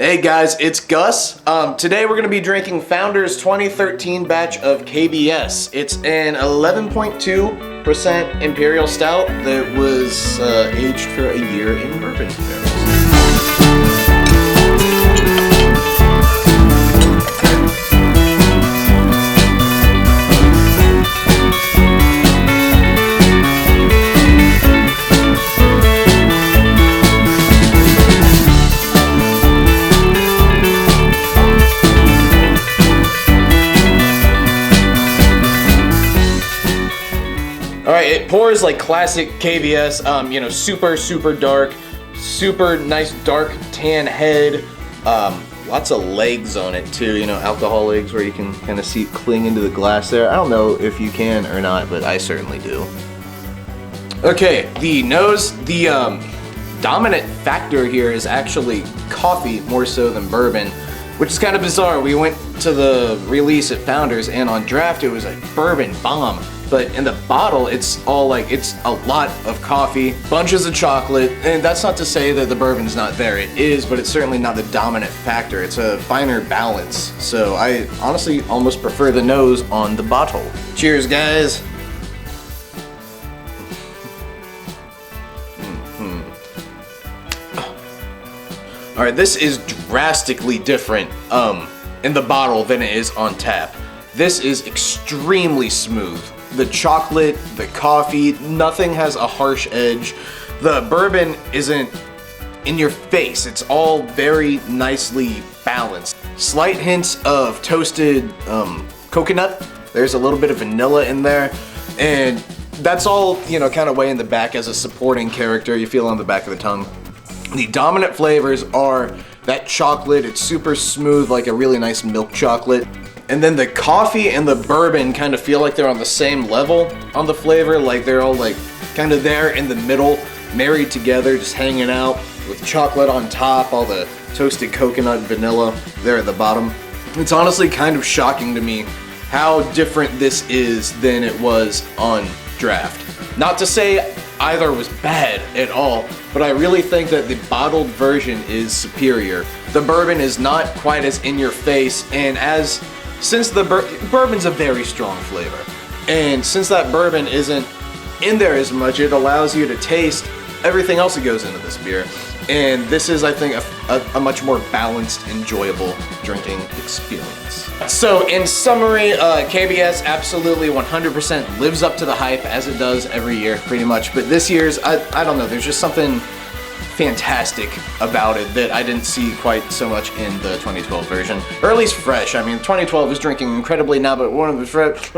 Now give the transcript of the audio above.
Hey guys, it's Gus. Today we're going to be drinking Founder's 2013 batch of KBS. It's an 11.2% Imperial Stout that was aged for a year in bourbon barrels. Alright, it pours like classic KBS, super dark, super nice dark tan head, lots of legs on it too, alcohol legs where you can kind of see it cling into the glass there. I don't know if you can or not, but I certainly do. Okay, the nose, the dominant factor here is actually coffee more so than bourbon, which is kind of bizarre. We went to the release at Founders and on draft it was a bourbon bomb. But in the bottle, it's all like, it's a lot of coffee, bunches of chocolate, and that's not to say that the bourbon's not there. It is, but it's certainly not the dominant factor. It's a finer balance. So I honestly almost prefer the nose on the bottle. Cheers, guys. All right, this is drastically different in the bottle than it is on tap. This is extremely smooth. The chocolate, the coffee, nothing has a harsh edge. The bourbon isn't in your face. It's all very nicely balanced. Slight hints of toasted coconut. There's a little bit of vanilla in there. And that's all, kind of way in the back as a supporting character. You feel on the back of the tongue. The dominant flavors are that chocolate. It's super smooth, like a really nice milk chocolate. And then the coffee and the bourbon kind of feel like they're on the same level on the flavor, like they're all like kind of there in the middle, married together, just hanging out with chocolate on top, all the toasted coconut and vanilla there at the bottom. It's honestly kind of shocking to me how different this is than it was on draft. Not to say either was bad at all, but I really think that the bottled version is superior. The bourbon is not quite as in your face, and since the bourbon's a very strong flavor, and since that bourbon isn't in there as much, it allows you to taste everything else that goes into this beer. And this is, I think, a much more balanced, enjoyable drinking experience. So, in summary, KBS absolutely 100% lives up to the hype as it does every year, pretty much. But this year's, I don't know, there's just something fantastic about it that I didn't see quite so much in the 2012 version. Or at least fresh. I mean, 2012 is drinking incredibly now, but one of the fresh.